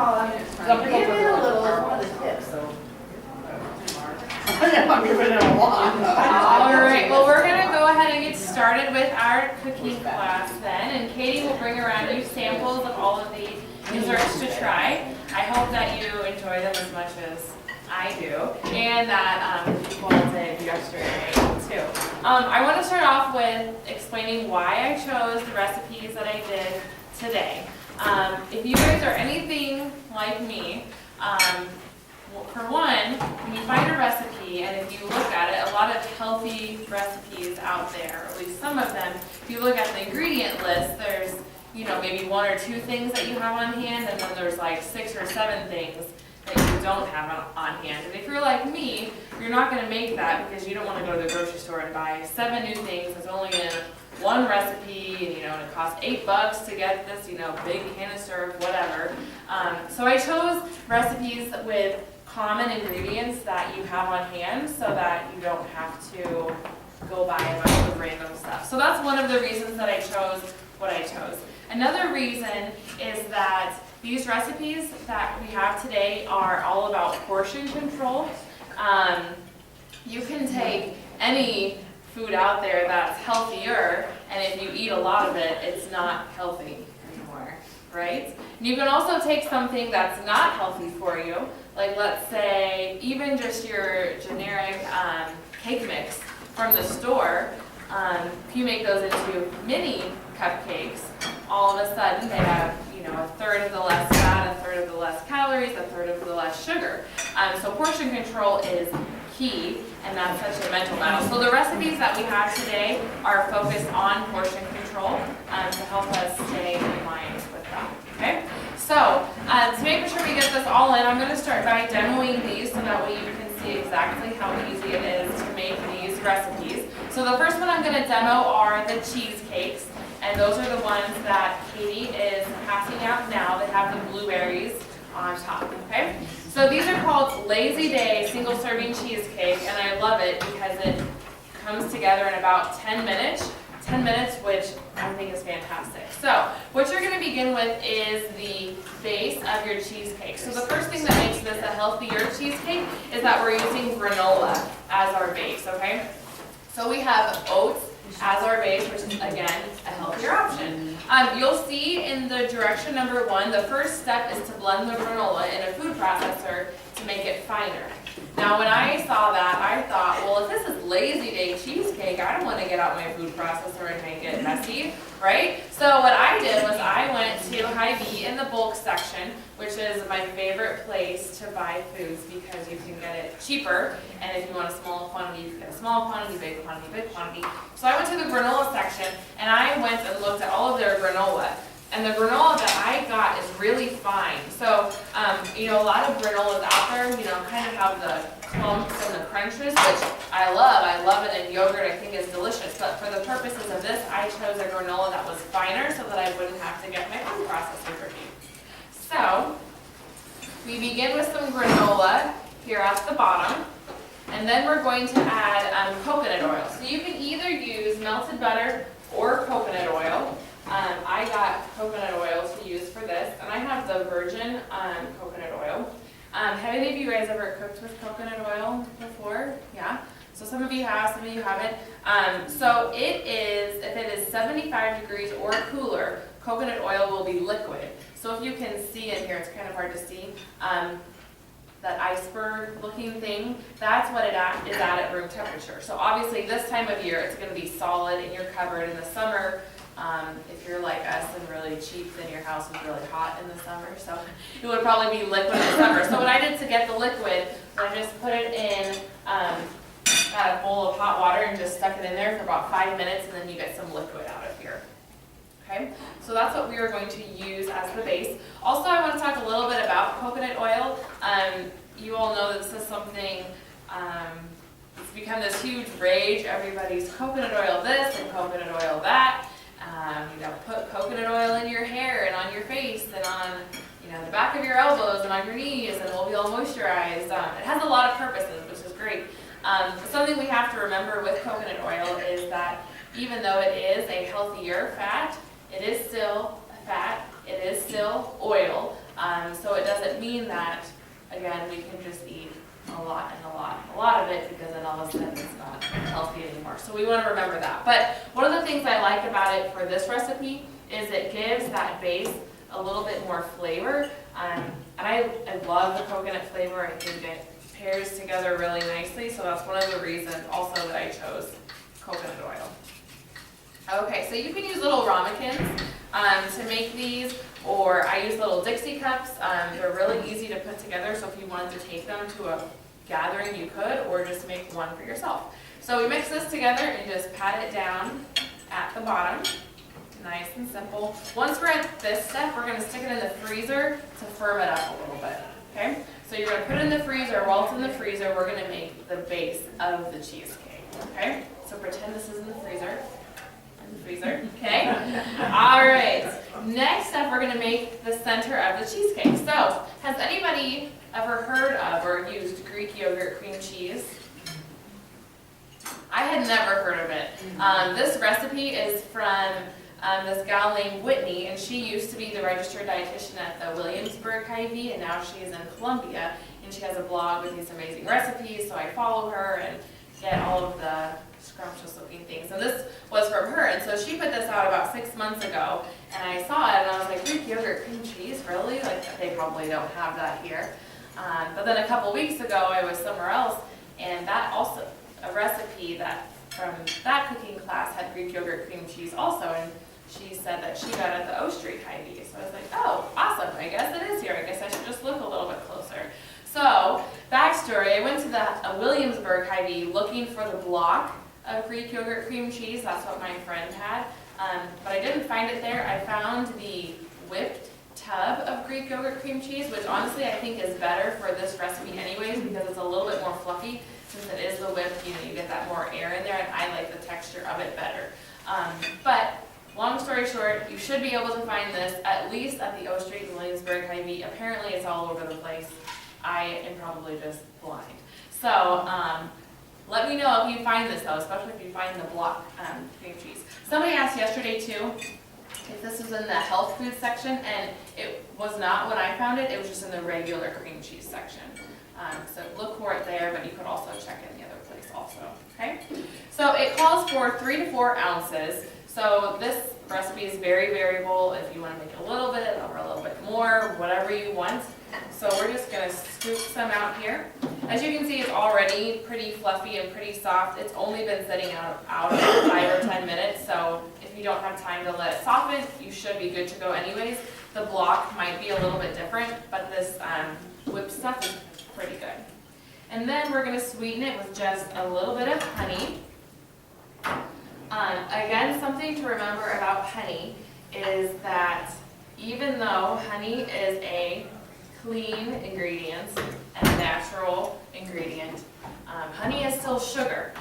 Paula. Some people Give put it it a on little, the it's one of the tips, so. I'm giving it a lot. All right, well, we're gonna go ahead and get started with our cooking class then, and Katie will bring around you samples of all of the desserts to try. I hope that you enjoy them as much as I do, and that people did yesterday too. I want to start off with explaining why I chose the recipes that I did today. If you guys are anything like me, for one, when you find a recipe and if you look at it, a lot of healthy recipes out there, or at least some of them, if you look at the ingredient list, there's, you know, maybe 1 or 2 things that you have on hand, and then there's like 6 or 7 things that you don't have on hand. And if you're like me, you're not going to make that because you don't want to go to the grocery store and buy 7 new things that's only in one recipe, and you know, and it costs $8 to get this, you know, big canister of whatever. So I chose recipes with common ingredients that you have on hand so that you don't have to go buy a bunch of random stuff. So that's one of the reasons that I chose what I chose. Another reason is that these recipes that we have today are all about portion control. You can take any food out there that's healthier, and if you eat a lot of it, it's not healthy anymore, right? And you can also take something that's not healthy for you, like let's say even just your generic cake mix from the store. If you make those into mini cupcakes, all of a sudden they have, you know, 1/3 of the less fat, 1/3 of the less calories, 1/3 of the less sugar. So portion control is key, and that's such a mental battle. So the recipes that we have today are focused on portion control to help us stay in line with that. Okay? So to make sure we get this all in, I'm going to start by demoing these so that way you can see exactly how easy it is to make these recipes. So the first one I'm going to demo are the cheesecakes, and those are the ones that Katie is passing out now. They have the blueberries on top, okay? So these are called Lazy Day single serving cheesecake, and I love it because it comes together in about 10 minutes, which I think is fantastic. So what you're going to begin with is the base of your cheesecake. So the first thing that makes this a healthier cheesecake is that we're using granola as our base, okay? So we have oats as our base, which is, again, a healthier option. You'll see in the direction number 1, the first step is to blend the granola in a food processor to make it finer. Now, when I saw that, I thought, well, if this is Lazy Day cheesecake, I don't want to get out my food processor and make it messy, right? So what I did was I went to Hy-Vee in the bulk section, which is my favorite place to buy foods because you can get it cheaper, and if you want a small quantity, you can get a small quantity, big quantity, big quantity. So I went to the granola section, and I went and looked at all of their granola. And the granola that I got is really fine. So, you know, a lot of granolas out there, you know, kind of have the clumps and the crunches, which I love. I love it in yogurt. I think it's delicious. But for the purposes of this, I chose a granola that was finer so that I wouldn't have to get my food processor repeat. So, we begin with some granola here at the bottom. And then we're going to add coconut oil. So you can either use melted butter or coconut oil. I got coconut oil to use for this, and I have the virgin coconut oil. Have any of you guys ever cooked with coconut oil before? Yeah? So some of you have, some of you haven't. So it is, if it is 75 degrees or cooler, coconut oil will be liquid. So if you can see in here, it's kind of hard to see, that iceberg looking thing, that's what it is at room temperature. So obviously this time of year, it's going to be solid and you're covered. In the summer, if you're like us and really cheap, then your house is really hot in the summer, so it would probably be liquid in the summer. So what I did to get the liquid, I just put it in a bowl of hot water and just stuck it in there for about 5 minutes, and then you get some liquid out of here. Okay, so that's what we are going to use as the base. Also, I want to talk a little bit about coconut oil. You all know that this is something, it's become this huge rage. Everybody's coconut oil this and coconut oil that. You know, put coconut oil in your hair and on your face and on, you know, the back of your elbows and on your knees, and we'll be all moisturized. It has a lot of purposes, which is great. Something we have to remember with coconut oil is that even though it is a healthier fat, it is still a fat, it is still oil. So it doesn't mean that, again, we can just eat a lot of it, because then all of a sudden it's not healthy anymore. So we want to remember that. But one of the things I like about it for this recipe is it gives that base a little bit more flavor. And I love the coconut flavor. I think it pairs together really nicely. So that's one of the reasons also that I chose coconut oil. Okay, so you can use little ramekins to make these, or I use little Dixie cups. They're really easy to put together, so if you wanted to take them to a gathering, you could, or just make one for yourself. So we mix this together and just pat it down at the bottom. Nice and simple. Once we're at this step, we're going to stick it in the freezer to firm it up a little bit. Okay? So you're going to put it in the freezer. While it's in the freezer, we're going to make the base of the cheesecake. Okay? So pretend this is in the freezer. Okay? All right. Next up, we're going to make the center of the cheesecake. So, has anybody ever heard of or used Greek yogurt cream cheese? I had never heard of it. This recipe is from this gal named Whitney, and she used to be the registered dietitian at the Williamsburg Hy-Vee, and now she is in Columbia, and she has a blog with these amazing recipes, so I follow her and get all of the scrumptious looking things. And this was from her, and so she put this out about 6 months ago, and I saw it and I was like, Greek yogurt cream cheese, really? Like, they probably don't have that here. But then a couple weeks ago I was somewhere else, and that also, a recipe that from that cooking class had Greek yogurt cream cheese also, and she said that she got it at the O Street Hy-Vee. So I was like, oh, awesome, I guess it is here. I guess I should just look a little bit closer. So, backstory, I went to the Williamsburg Hy-Vee looking for the block of Greek yogurt cream cheese. That's what my friend had. But I didn't find it there. I found the whipped tub of Greek yogurt cream cheese, which honestly I think is better for this recipe anyways, because it's a little bit more fluffy. Since it is the whipped, you get that more air in there, and I like the texture of it better. But long story short, you should be able to find this at least at the O Street and Williamsburg Hy-Vee. Apparently it's all over the place. I am probably just blind. So let me know if you find this though, especially if you find the block cream cheese. Somebody asked yesterday too if this was in the health food section, and it was not when I found it. It was just in the regular cream cheese section. So look for it there, but you could also check in the other place also. Okay? So it calls for 3 to 4 ounces. So this recipe is very variable. If you want to make a little bit or a little bit more, whatever you want. So we're just going to scoop some out here. As you can see, it's already pretty fluffy and pretty soft. It's only been sitting out about 5 or 10 minutes. So if you don't have time to let it soften, you should be good to go anyways. The block might be a little bit different, but this whipped stuff is pretty good. And then we're going to sweeten it with just a little bit of honey. Again, something to remember about honey is that even though honey is a clean ingredient and a natural ingredient, honey is still sugar.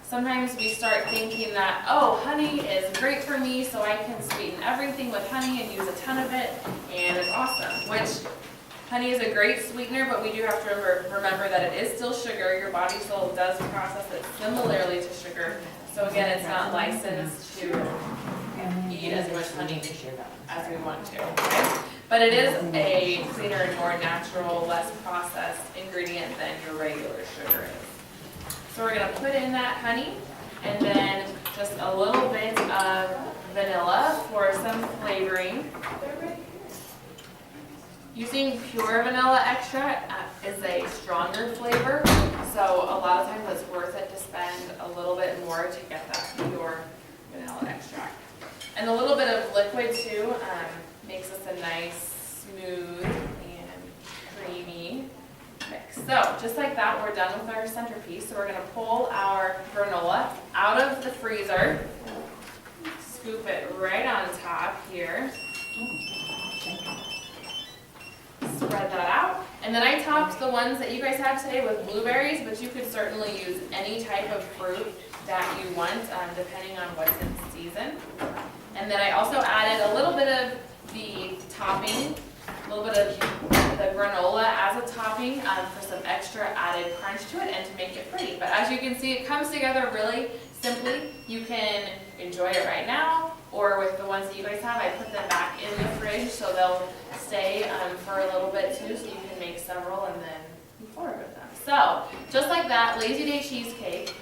Sometimes we start thinking that, oh, honey is great for me, so I can sweeten everything with honey and use a ton of it, and it's awesome, which honey is a great sweetener, but we do have to remember that it is still sugar. Your body still does process it similarly to sugar. So again, it's not licensed to eat as much honey as we want to. Okay? But it is a cleaner and more natural, less processed ingredient than your regular sugar is. So we're going to put in that honey, and then just a little bit of vanilla for some flavoring. Using pure vanilla extract is a stronger flavor, so a lot of times it's worth it to spend a little bit more to get that pure vanilla extract. And a little bit of liquid too makes this a nice, smooth, and creamy mix. So just like that, we're done with our centerpiece. So we're going to pull our granola out of the freezer, scoop it right on top here. Spread that out. And then I topped the ones that you guys have today with blueberries, but you could certainly use any type of fruit that you want, depending on what's in season. And then I also added a little bit of the topping, a little bit of the granola as a topping for some extra added crunch to it and to make it pretty. But as you can see, it comes together really simply. You can enjoy it right now, or with the ones that you guys have, I put them back in the fridge so they'll stay for a little bit too, so you can make several and then move forward with them. So, just like that, Lazy Day cheesecake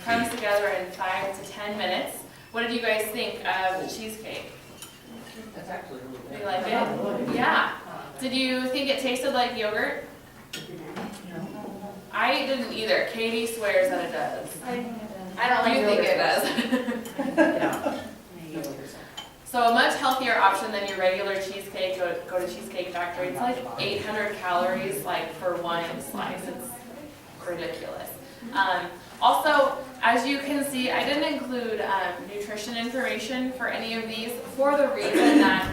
comes together in 5 to 10 minutes. What did you guys think of the cheesecake? That's actually really Did good. you like it? Yeah. Did you think it tasted like yogurt? I didn't either. Katie swears that it does. I don't like You think it does? So a much healthier option than your regular cheesecake. Go to Cheesecake Factory. It's like 800 calories, like for one slice. It's ridiculous. Also, as you can see, I didn't include nutrition information for any of these for the reason that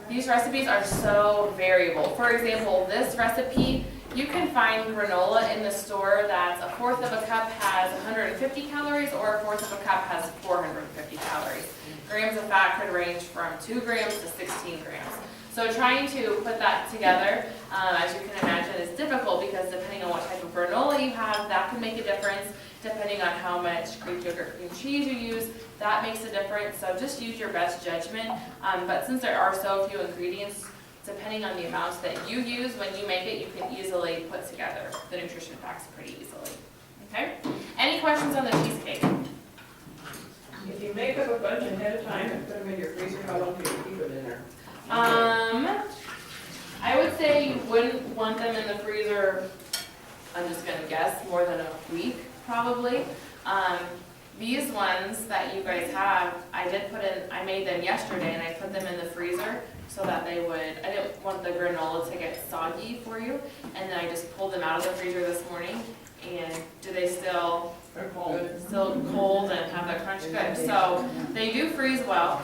these recipes are so variable. For example, this recipe, you can find granola in the store that's 1/4 of a cup has 150 calories or 1/4 of a cup has 450 calories. Grams of fat could range from 2 grams to 16 grams. So trying to put that together, as you can imagine, is difficult because depending on what type of granola you have, that can make a difference. Depending on how much Greek yogurt cream cheese you use, that makes a difference. So just use your best judgment. But since there are so few ingredients, depending on the amounts that you use when you make it, you can easily put together the nutrition facts pretty easily. Okay? Any questions on the cheesecake? If you make up a bunch ahead of time and put them in your freezer, how long do you keep them in there? I would say you wouldn't want them in the freezer, I'm just gonna guess, more than a week, probably. These ones that you guys have, I made them yesterday and I put them in the freezer so that I didn't want the granola to get soggy for you. And then I just pulled them out of the freezer this morning. And do they still cold and have that crunch? Good. So they do freeze well.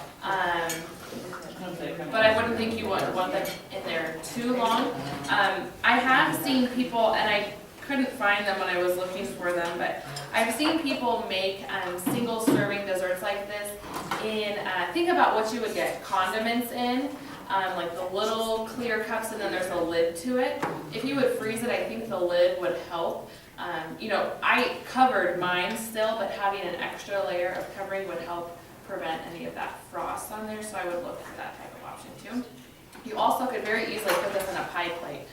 But I wouldn't think you would want them in there too long. I have seen people, and I couldn't find them when I was looking for them, but I've seen people make single serving desserts like this in, think about what you would get condiments in, like the little clear cups and then there's a lid to it. If you would freeze it, I think the lid would help. I covered mine still, but having an extra layer of covering would help prevent any of that frost on there, so I would look for that type of option too. You also could very easily put this in a pie plate.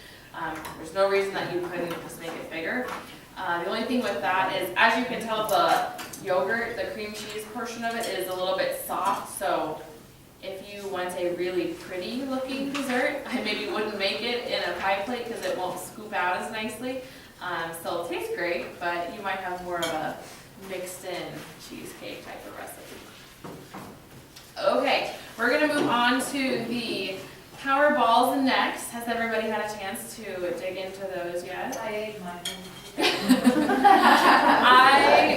There's no reason that you couldn't just make it bigger. The only thing with that is, as you can tell, the yogurt, the cream cheese portion of it is a little bit soft, so if you want a really pretty looking dessert, I maybe wouldn't make it in a pie plate because it won't scoop out as nicely. Still tastes great, but you might have more of a mixed in cheesecake type of recipe. Okay, we're gonna move on to the power balls next. Has everybody had a chance to dig into those yet? I ate mine.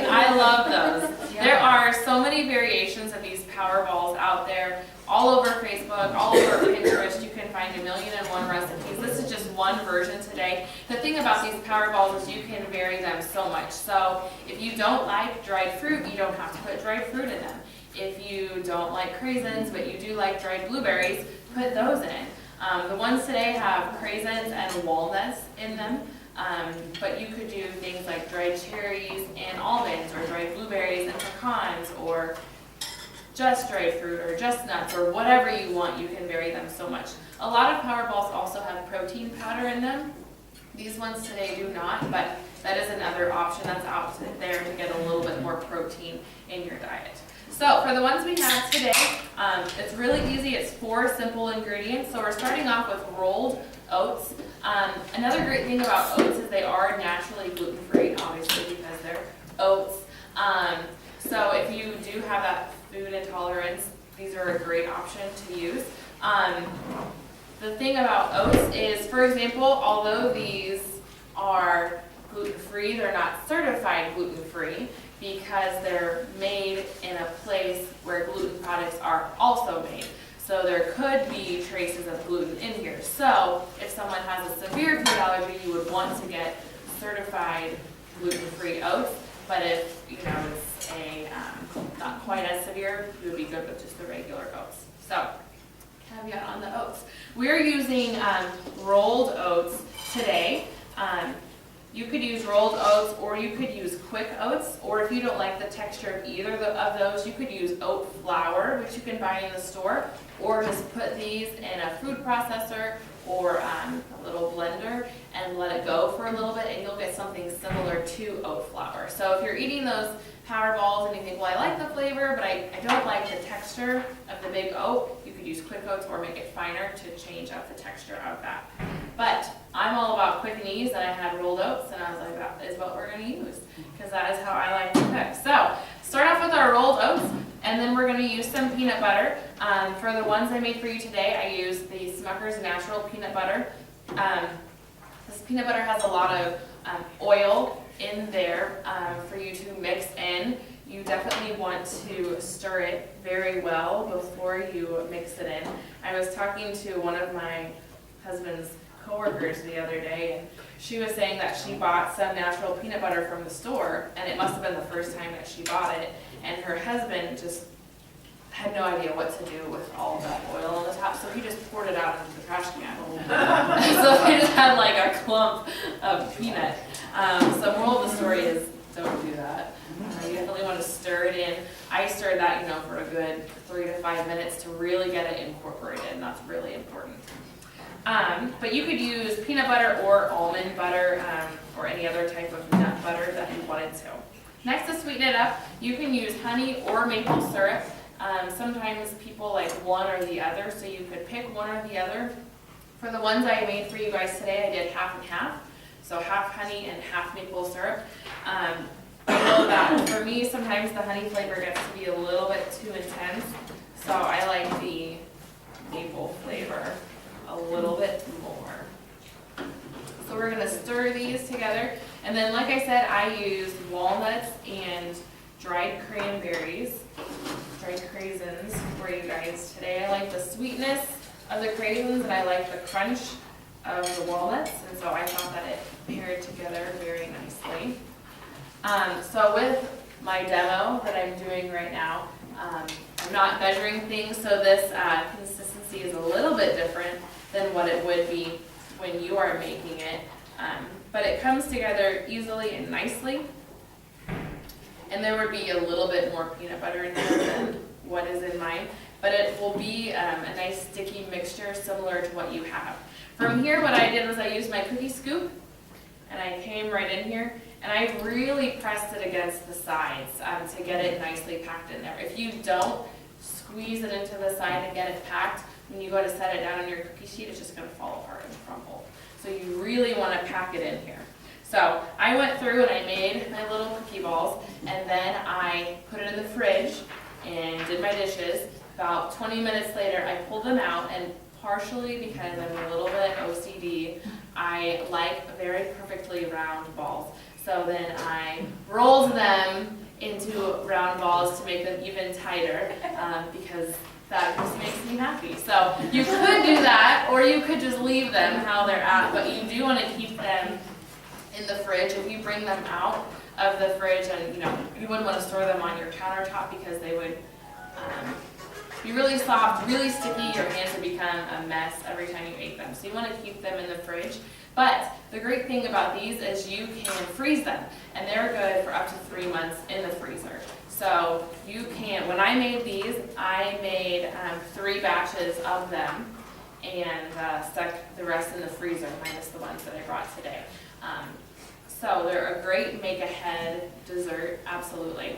I love those. There are so many variations of these power balls out there, all over Facebook, all over Pinterest. You can find 1,000,001 recipes. This is just one version today. The thing about these power balls is you can vary them so much. So if you don't like dried fruit, you don't have to put dried fruit in them. If you don't like craisins, but you do like dried blueberries, put those in. The ones today have craisins and walnuts in them. But you could do things like dried cherries and almonds, or dried blueberries and pecans, or just dried fruit, or just nuts, or whatever you want. You can vary them so much. A lot of power balls also have protein powder in them. These ones today do not, but that is another option that's out there to get a little bit more protein in your diet. So for the ones we have today, it's really easy. It's 4 simple ingredients. So we're starting off with rolled oats. Another great thing about oats is they are naturally gluten-free, obviously, because they're oats. So if you do have that food intolerance, these are a great option to use. The thing about oats is, for example, although these are gluten-free, they're not certified gluten-free because they're made in a place where gluten products are also made. So there could be traces of gluten in here. So if someone has a severe food allergy, you would want to get certified gluten-free oats. But if it's not quite as severe, you would be good with just the regular oats. So caveat on the oats. We're using rolled oats today. You could use rolled oats, or you could use quick oats, or if you don't like the texture of either of those, you could use oat flour, which you can buy in the store, or just put these in a food processor or a little blender and let it go for a little bit, and you'll get something similar to oat flour. So if you're eating those power balls and you think, well, I like the flavor, but I don't like the texture of the big oat, you could use quick oats or make it finer to change up the texture of that. But I'm all about quick and ease, and I had rolled oats, and I was like, that is what we're going to use, because that is how I like to cook. So start off with our rolled oats, and then we're going to use some peanut butter. For the ones I made for you today, I used the Smucker's Natural Peanut Butter. This peanut butter has a lot of oil in there for you to mix in. You definitely want to stir it very well before you mix it in. I was talking to one of my husband's coworkers the other day, and she was saying that she bought some natural peanut butter from the store, and it must have been the first time that she bought it, and her husband just had no idea what to do with all of that oil on the top, so he just poured it out into the trash can. So they just had like a clump of peanut. So moral of the story is, don't do that. You definitely want to stir it in. I stirred that, for a good 3 to 5 minutes to really get it incorporated, and that's really important. But you could use peanut butter or almond butter or any other type of nut butter that you wanted to. Next, to sweeten it up, you can use honey or maple syrup. Sometimes people like one or the other, so you could pick one or the other. For the ones I made for you guys today, I did half and half. So half honey and half maple syrup. I know that for me, sometimes the honey flavor gets to be a little bit too intense. So I like the maple flavor a little bit more. So we're going to stir these together. And then, like I said, I used walnuts and dried cranberries, dried craisins for you guys today. I like the sweetness of the craisins, and I like the crunch of the walnuts, and so I thought that it paired together very nicely. So with my demo that I'm doing right now, I'm not measuring things, so this consistency is a little bit different than what it would be when you are making it. But it comes together easily and nicely. And there would be a little bit more peanut butter in there than what is in mine. But it will be a nice sticky mixture similar to what you have. From here, what I did was I used my cookie scoop, and I came right in here, and I really pressed it against the sides to get it nicely packed in there. If you don't squeeze it into the side and get it packed, when you go to set it down on your cookie sheet, it's just going to fall apart and crumble. So you really want to pack it in here. So I went through and I made my little cookie balls, and then I put it in the fridge and did my dishes. About 20 minutes later, I pulled them out, and partially because I'm a little bit OCD, I like very perfectly round balls. So then I rolled them into round balls to make them even tighter because that just makes me happy. So you could do that, or you could just leave them how they're at, but you do want to keep them in the fridge. If you bring them out of the fridge, and you wouldn't want to store them on your countertop because they would be really soft, really sticky. Your hands would become a mess every time you ate them. So you want to keep them in the fridge. But the great thing about these is you can freeze them, and they're good for up to 3 months in the freezer. So you can, when I made these, I made 3 batches of them and stuck the rest in the freezer, minus the ones that I brought today. So they're a great make-ahead dessert, absolutely.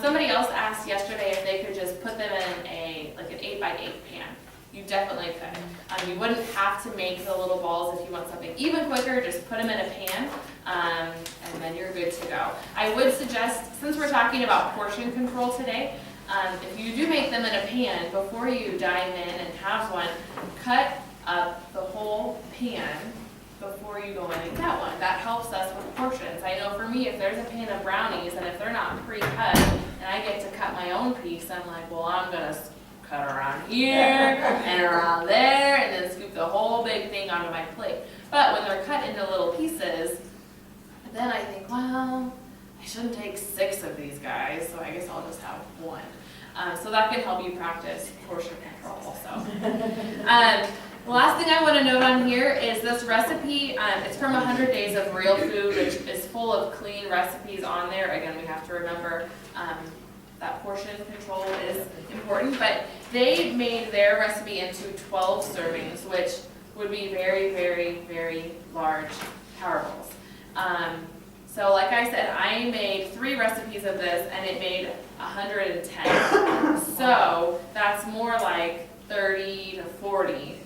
Somebody else asked yesterday if they could just put them in an 8x8 pan. You definitely could. You wouldn't have to make the little balls if you want something even quicker. Just put them in a pan, and then you're good to go. I would suggest, since we're talking about portion control today, if you do make them in a pan, before you dive in and have one, cut up the whole pan before you go in and get one. That helps us with portions. I know for me, if there's a pan of brownies and if they're not pre-cut and I get to cut my own piece, I'm like, well, I'm going to cut around here and around there and then scoop the whole big thing onto my plate. But when they're cut into little pieces, then I think, well, I shouldn't take 6 of these guys, so I guess I'll just have 1. So that can help you practice portion control also. The last thing I want to note on here is this recipe, it's from 100 Days of Real Food, which is full of clean recipes on there. Again, we have to remember that portion control is important, but they made their recipe into 12 servings, which would be very, very, very large power bowls. So like I said, I made 3 recipes of this and it made 110. So that's more like 30 to 40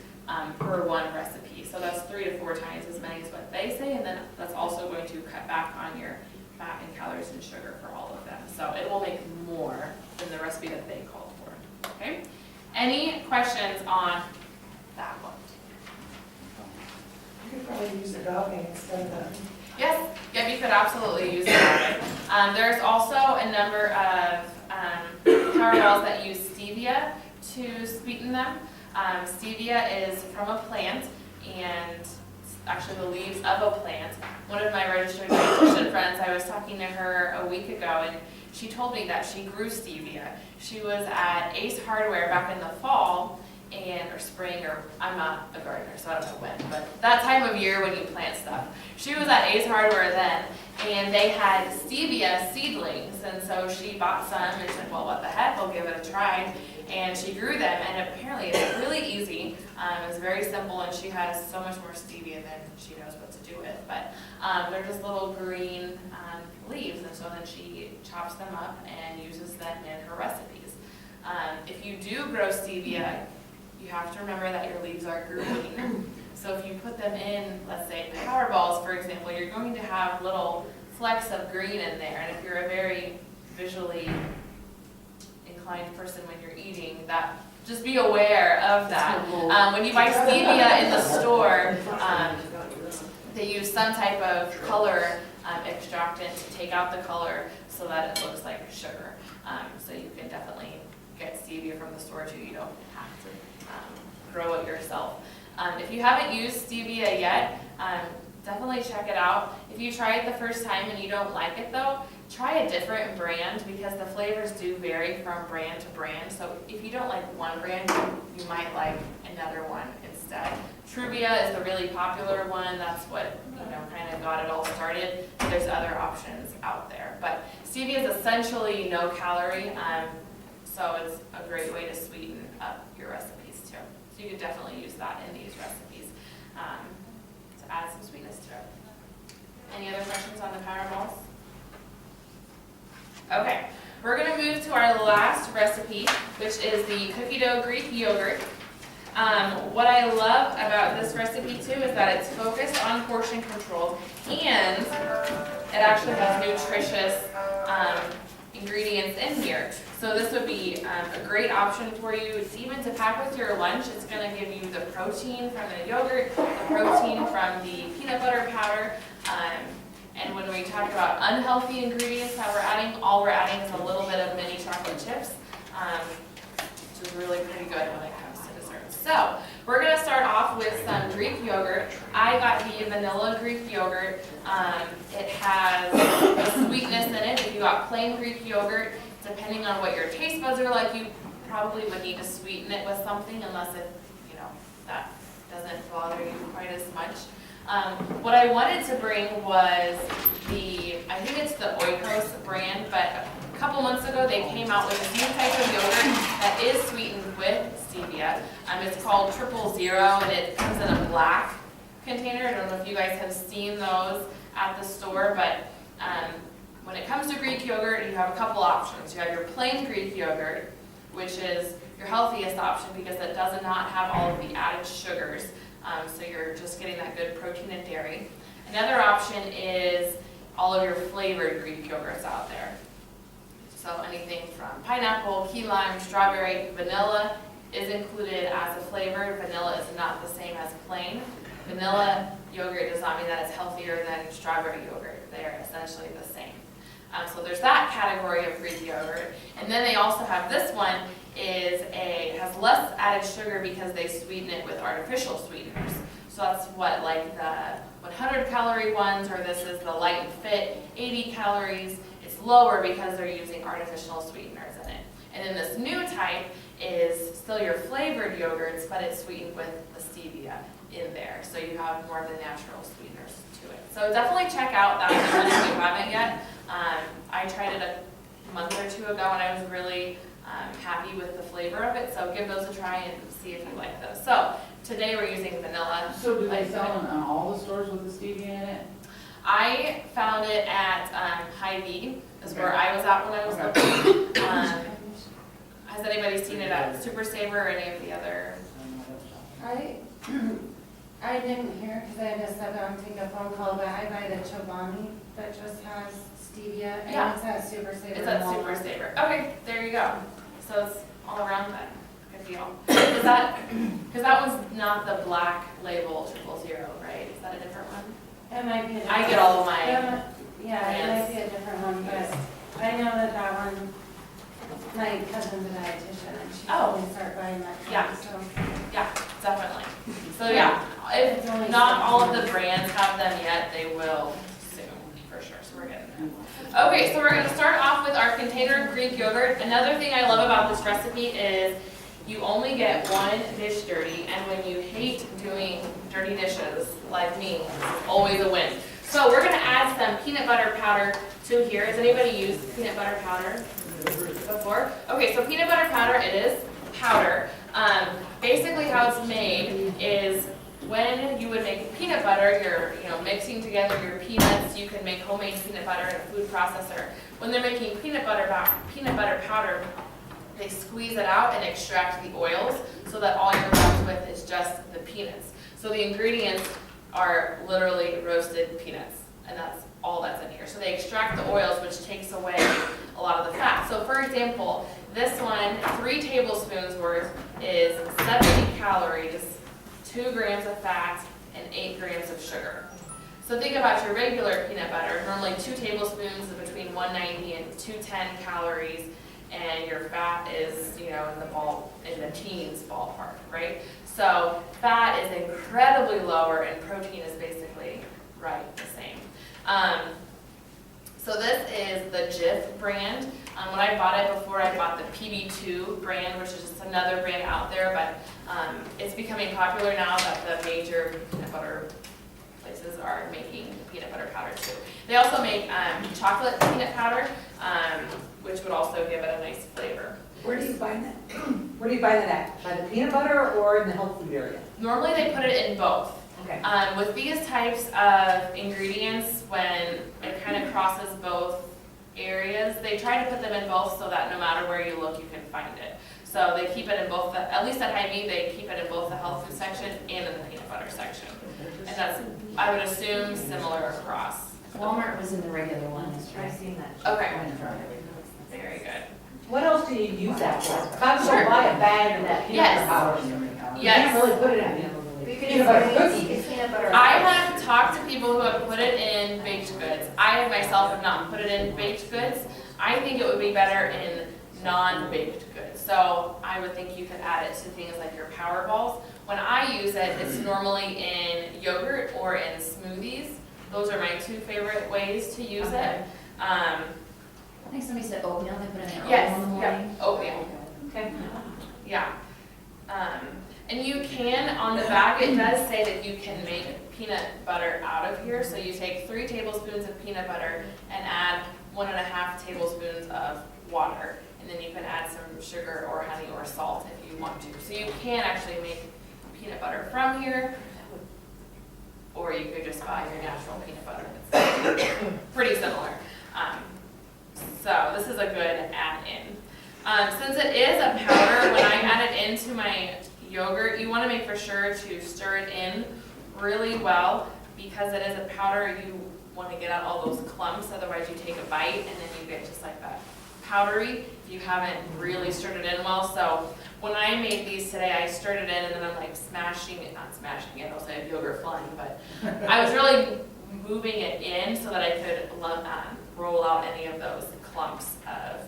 per one recipe. So that's 3 to 4 times as many as what they say, and then that's also going to cut back on your fat and calories and sugar for all of them. So it will make more than the recipe that they called for. Okay? Any questions on that one? You could probably use agave instead of that. Yes, yeah, you could absolutely use it. There's also a number of power balls that use stevia to sweeten them. Stevia is from a plant, and actually the leaves of a plant. One of my registered dietitian friends, I was talking to her a week ago, and she told me that she grew stevia. She was at Ace Hardware back in the fall, or spring, or I'm not a gardener, so I don't know when, but that time of year when you plant stuff. She was at Ace Hardware then, and they had stevia seedlings, and so she bought some and said, well, what the heck, I'll give it a try. And she grew them, and apparently it's really easy. It's very simple, and she has so much more stevia than she knows what to do with. But they're just little green leaves, and so then she chops them up and uses them in her recipes. If you do grow stevia, you have to remember that your leaves are green. So if you put them in, let's say, power balls, for example, you're going to have little flecks of green in there. And if you're a very visually inclined person when you're eating, that just be aware of that. When you buy stevia in the store, they use some type of color extractant to take out the color so that it looks like sugar. So you can definitely get stevia from the store too. You don't have to grow it yourself. If you haven't used stevia yet, definitely check it out. If you try it the first time and you don't like it though, try a different brand, because the flavors do vary from brand to brand. So if you don't like one brand, you might like another one instead. Truvia is the really popular one. That's what, kind of got it all started. There's other options out there. But stevia is essentially no calorie, so it's a great way to sweeten up your recipes too. So you could definitely use that in these recipes to add some sweetness to it. Any other questions on the power balls? Okay, we're going to move to our last recipe, which is the cookie dough Greek yogurt. What I love about this recipe too is that it's focused on portion control, and it actually has nutritious ingredients in here. So this would be a great option for you. It's even to pack with your lunch. It's going to give you the protein from the yogurt, the protein from the peanut butter powder. And when we talk about unhealthy ingredients that we're adding, all we're adding is a little bit of mini chocolate chips, which is really pretty good when it comes to desserts. So we're going to start off with some Greek yogurt. I got the vanilla Greek yogurt. It has a sweetness in it. If you got plain Greek yogurt, depending on what your taste buds are like, you probably would need to sweeten it with something, unless it, that doesn't bother you quite as much. What I wanted to bring was I think it's the Oikos brand, but a couple months ago they came out with a new type of yogurt that is sweetened with stevia. It's called 000, and it comes in a black container. I don't know if you guys have seen those at the store, but when it comes to Greek yogurt, you have a couple options. You have your plain Greek yogurt, which is your healthiest option because it does not have all of the added sugars. So you're just getting that good protein and dairy. Another option is all of your flavored Greek yogurts out there. So anything from pineapple, key lime, strawberry, vanilla is included as a flavor. Vanilla is not the same as plain. Vanilla yogurt does not mean that it's healthier than strawberry yogurt. They're essentially the same. So there's that category of Greek yogurt. And then they also have this one, has less added sugar because they sweeten it with artificial sweeteners. So that's what, like the 100 calorie ones, or this is the light and fit, 80 calories. It's lower because they're using artificial sweeteners in it. And then this new type is still your flavored yogurts, but it's sweetened with the stevia in there. So you have more of the natural sweeteners to it. So definitely check out that one if you haven't yet. I tried it a month or two ago and I was really happy with the flavor of it. So give those a try and see if you like those. So today we're using vanilla. So do they sell them in all the stores with the stevia in it? I found it at Hy-Vee, is Okay. where I was at when I was Okay. looking. Has anybody seen it at Super Saver or any of the other? I didn't hear because I had to step out and take a phone call, but I buy the Chobani that just has stevia and Yeah. it's at Super Saver. It's at and Super Walmart. Saver. Okay, there you go. So it's all around then. Good deal. Because that one's not the black label 000, right? Is that a different one? It might be a different. I get all of my Yeah, it might be a different one, but I know that one, my cousin's a dietitian and she Oh. told me to start buying that. Yeah. too, So. Yeah, definitely. So yeah, if It's only not all of $6. the brands have them yet, they will soon, for sure, so we're getting there. Okay, so we're gonna start off with our container of Greek yogurt. Another thing I love about this recipe is you only get one dish dirty, and when you hate doing dirty dishes, like me, it's always a win. So we're gonna add some peanut butter powder to here. Has anybody used peanut butter powder before? Okay, so peanut butter powder, it is powder. Basically how it's made is when you would make peanut butter, you're mixing together your peanuts. You can make homemade peanut butter in a food processor. When they're making peanut butter powder, they squeeze it out and extract the oils so that all you're left with is just the peanuts. So the ingredients are literally roasted peanuts, and that's all that's in here. So they extract the oils, which takes away a lot of the fat. So for example, this one, 3 tablespoons worth is 70 calories, 2 grams of fat, and 8 grams of sugar. So think about your regular peanut butter. Normally 2 tablespoons is between 190 and 210 calories, and your fat is, in the teens ballpark, right? So fat is incredibly lower, and protein is basically right the same. So this is the Jif brand. When I bought it before, I bought the PB2 brand, which is just another brand out there, but it's becoming popular now that the major peanut butter places are making peanut butter powder too. They also make chocolate peanut powder, which would also give it a nice flavor. Where do you find that? Where do you find that at? By the peanut butter or in the health food area? Normally they put it in both. Okay. With these types of ingredients, when it kind of crosses both areas, they try to put them in both so that no matter where you look, you can find it. So they keep it in both, at least at Hy-Vee, they keep it in both the health food section and in the peanut butter section. And that's, I would assume, similar across. Walmart was in the regular one. I've seen that. Okay. Very good. What else do you use that for? If I'm Sure. gonna buy a bag of that peanut Yes. butter powder, you Yes. can't really put it in. You could Peanut butter use cookies. peanut butter. I have talked to people who have put it in baked goods. I myself have not put it in baked goods. I think it would be better in non-baked goods. So I would think you could add it to things like your power balls. When I use it, it's normally in yogurt or in smoothies. Those are my 2 favorite ways to use it. I think somebody said oatmeal, they put in their Yes, oatmeal in the yeah, morning. oatmeal. Okay. Yeah. And you can, on the back, it does say that you can make peanut butter out of here. So you take 3 tablespoons of peanut butter and add 1.5 tablespoons of water. And then you can add some sugar or honey or salt if you want to. So you can actually make peanut butter from here, or you could just buy your natural peanut butter. It's pretty similar. So this is a good add-in. Since it is a powder, when I add it into my yogurt, you want to make for sure to stir it in really well. Because it is a powder, you want to get out all those clumps, otherwise you take a bite and then you get just like that powdery if you haven't really stirred it in well. So when I made these today, I stirred it in and then I'm like smashing it, not smashing it, I'll say yogurt flying, but I was really moving it in so that I could roll out any of those clumps of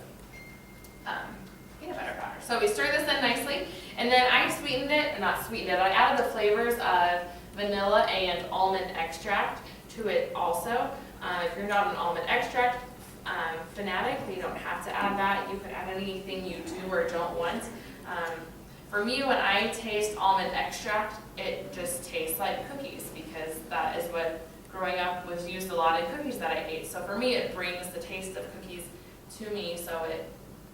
peanut butter powder. So we stir this in nicely, and then I sweetened it, not sweetened it, I added the flavors of vanilla and almond extract to it also. If you're not an almond extract fanatic, you don't have to add that. You could add anything you do or don't want. For me, when I taste almond extract, it just tastes like cookies because that is what growing up was used a lot in cookies that I ate. So for me, it brings the taste of cookies to me, so it,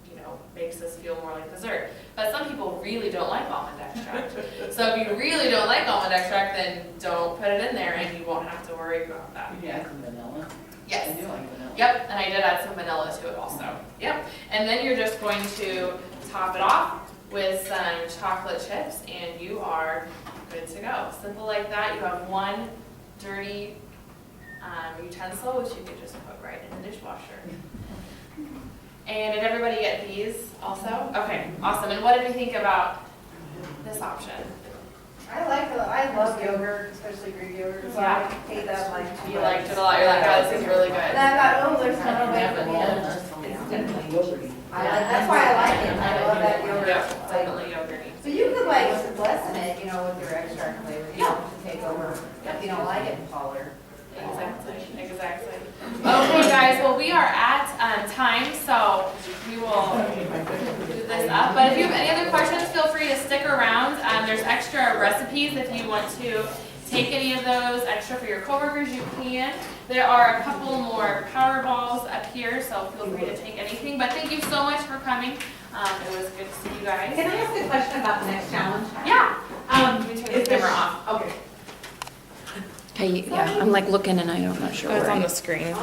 you know, makes us feel more like dessert. But some people really don't like almond extract. So if you really don't like almond extract, then don't put it in there and you won't have to worry about that. You can add some vanilla. Yes. I do like vanilla. Yep, and I did add some vanilla to it also. Yep, and then you're just going to top it off with some chocolate chips and you are good to go. Simple like that. You have one dirty utensil, which you could just put right in the dishwasher. And did everybody get these also? Okay, awesome. And what did you think about this option? I love yogurt, especially Greek yogurt, so I hate that like. You liked it a lot. You're like, oh, this is really good. And I thought, oh, there's no way for me to. It's definitely yogurty. That's why I like it, I love that yogurt. Yep, Like, definitely yogurty. so you could like lessen it, you know, with your extract flavor, you know, to take over, Yep. if you don't like it taller. Exactly. Okay, guys, well, we are at time, so we will do this up. But if you have any other questions, feel free to stick around. There's extra recipes if you want to take any of those extra for your coworkers, you can. There are a couple more power balls up here, so feel free to take anything. But thank you so much for coming. It was good to see you guys. Can I ask a question about the next challenge? Yeah. Um, Let me turn is the there- camera off. Okay. Hey, yeah, I'm like looking and I'm not sure Oh, it's where on I. the screen.